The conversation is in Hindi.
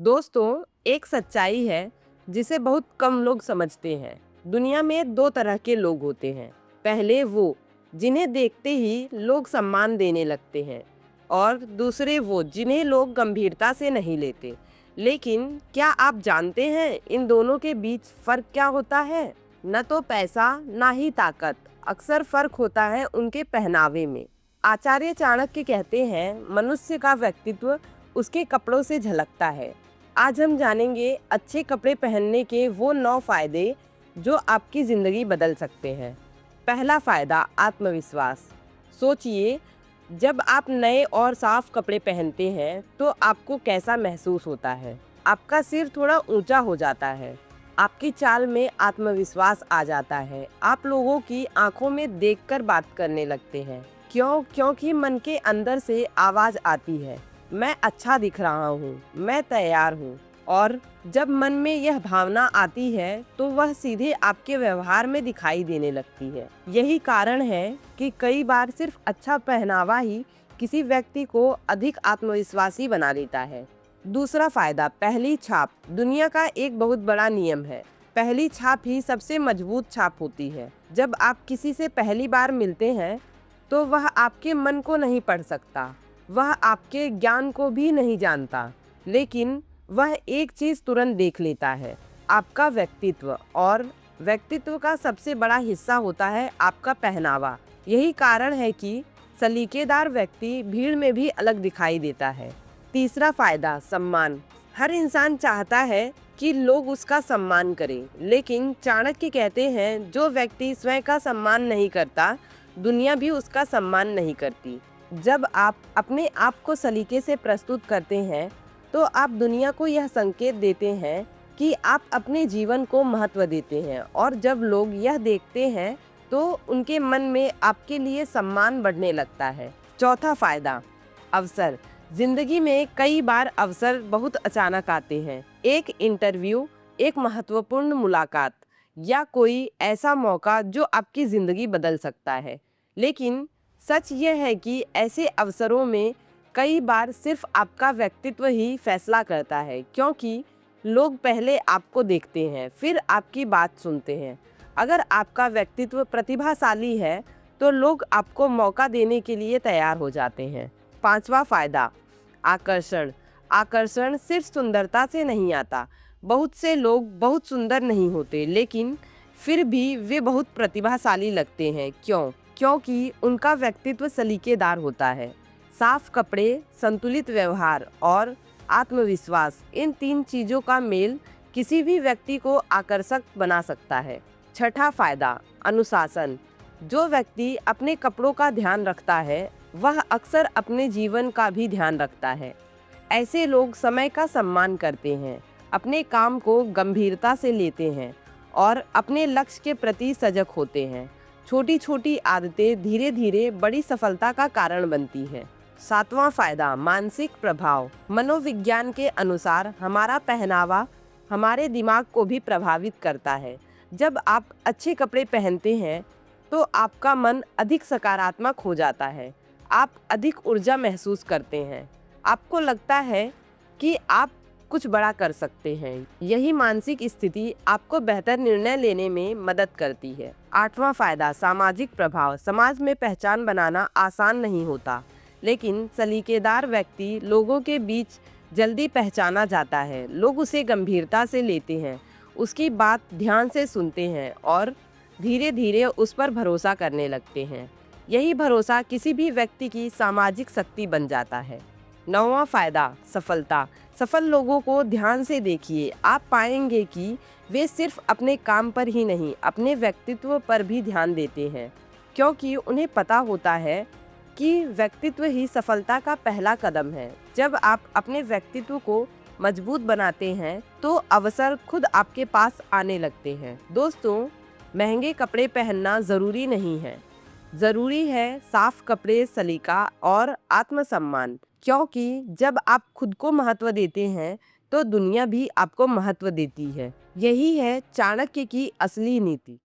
दोस्तों, एक सच्चाई है जिसे बहुत कम लोग समझते हैं। दुनिया में दो तरह के लोग होते हैं। पहले वो जिन्हें देखते ही लोग सम्मान देने लगते हैं और दूसरे वो जिन्हें लोग गंभीरता से नहीं लेते। लेकिन क्या आप जानते हैं इन दोनों के बीच फर्क क्या होता है? न तो पैसा ना ही ताकत। अक्सर फर्क होता है उनके पहनावे में। आचार्य चाणक्य कहते हैं मनुष्य का व्यक्तित्व उसके कपड़ों से झलकता है। आज हम जानेंगे अच्छे कपड़े पहनने के वो 9 फायदे जो आपकी ज़िंदगी बदल सकते हैं। पहला फायदा आत्मविश्वास। सोचिए, जब आप नए और साफ कपड़े पहनते हैं तो आपको कैसा महसूस होता है? आपका सिर थोड़ा ऊंचा हो जाता है, आपकी चाल में आत्मविश्वास आ जाता है, आप लोगों की आंखों में देखकर बात करने लगते हैं। क्यों? क्योंकि मन के अंदर से आवाज़ आती है, मैं अच्छा दिख रहा हूँ, मैं तैयार हूँ। और जब मन में यह भावना आती है तो वह सीधे आपके व्यवहार में दिखाई देने लगती है। यही कारण है कि कई बार सिर्फ अच्छा पहनावा ही किसी व्यक्ति को अधिक आत्मविश्वासी बना देता है। दूसरा फायदा, पहली छाप। दुनिया का एक बहुत बड़ा नियम है, पहली छाप ही सबसे मजबूत छाप होती है। जब आप किसी से पहली बार मिलते हैं तो वह आपके मन को नहीं पढ़ सकता, वह आपके ज्ञान को भी नहीं जानता, लेकिन वह एक चीज़ तुरंत देख लेता है, आपका व्यक्तित्व। और व्यक्तित्व का सबसे बड़ा हिस्सा होता है आपका पहनावा। यही कारण है कि सलीकेदार व्यक्ति भीड़ में भी अलग दिखाई देता है। तीसरा फायदा, सम्मान। हर इंसान चाहता है कि लोग उसका सम्मान करें, लेकिन चाणक्य कहते हैं जो व्यक्ति स्वयं का सम्मान नहीं करता, दुनिया भी उसका सम्मान नहीं करती। जब आप अपने आप को सलीके से प्रस्तुत करते हैं तो आप दुनिया को यह संकेत देते हैं कि आप अपने जीवन को महत्व देते हैं, और जब लोग यह देखते हैं तो उनके मन में आपके लिए सम्मान बढ़ने लगता है। चौथा फायदा, अवसर। जिंदगी में कई बार अवसर बहुत अचानक आते हैं। एक इंटरव्यू, एक महत्वपूर्ण मुलाकात या कोई ऐसा मौका जो आपकी ज़िंदगी बदल सकता है। लेकिन सच यह है कि ऐसे अवसरों में कई बार सिर्फ आपका व्यक्तित्व ही फैसला करता है, क्योंकि लोग पहले आपको देखते हैं, फिर आपकी बात सुनते हैं। अगर आपका व्यक्तित्व प्रतिभाशाली है तो लोग आपको मौका देने के लिए तैयार हो जाते हैं। पांचवा फायदा, आकर्षण। आकर्षण सिर्फ सुंदरता से नहीं आता। बहुत से लोग बहुत सुंदर नहीं होते, लेकिन फिर भी वे बहुत प्रतिभाशाली लगते हैं। क्यों? क्योंकि उनका व्यक्तित्व सलीकेदार होता है। साफ कपड़े, संतुलित व्यवहार और आत्मविश्वास, इन 3 चीज़ों का मेल किसी भी व्यक्ति को आकर्षक बना सकता है। छठा फायदा, अनुशासन। जो व्यक्ति अपने कपड़ों का ध्यान रखता है वह अक्सर अपने जीवन का भी ध्यान रखता है। ऐसे लोग समय का सम्मान करते हैं, अपने काम को गंभीरता से लेते हैं और अपने लक्ष्य के प्रति सजग होते हैं। छोटी छोटी आदतें धीरे धीरे बड़ी सफलता का कारण बनती हैं। सातवां फायदा, मानसिक प्रभाव। मनोविज्ञान के अनुसार हमारा पहनावा हमारे दिमाग को भी प्रभावित करता है। जब आप अच्छे कपड़े पहनते हैं तो आपका मन अधिक सकारात्मक हो जाता है, आप अधिक ऊर्जा महसूस करते हैं, आपको लगता है कि आप कुछ बड़ा कर सकते हैं। यही मानसिक स्थिति आपको बेहतर निर्णय लेने में मदद करती है। आठवां फायदा, सामाजिक प्रभाव। समाज में पहचान बनाना आसान नहीं होता, लेकिन सलीकेदार व्यक्ति लोगों के बीच जल्दी पहचाना जाता है। लोग उसे गंभीरता से लेते हैं, उसकी बात ध्यान से सुनते हैं और धीरे धीरे उस पर भरोसा करने लगते हैं। यही भरोसा किसी भी व्यक्ति की सामाजिक शक्ति बन जाता है। नौवां फायदा, सफलता। सफल लोगों को ध्यान से देखिए, आप पाएंगे कि वे सिर्फ अपने काम पर ही नहीं, अपने व्यक्तित्व पर भी ध्यान देते हैं, क्योंकि उन्हें पता होता है कि व्यक्तित्व ही सफलता का पहला कदम है। जब आप अपने व्यक्तित्व को मजबूत बनाते हैं तो अवसर खुद आपके पास आने लगते हैं। दोस्तों, महंगे कपड़े पहनना ज़रूरी नहीं है, ज़रूरी है साफ कपड़े, सलीका और आत्मसम्मान। क्योंकि जब आप खुद को महत्व देते हैं तो दुनिया भी आपको महत्व देती है। यही है चाणक्य की असली नीति।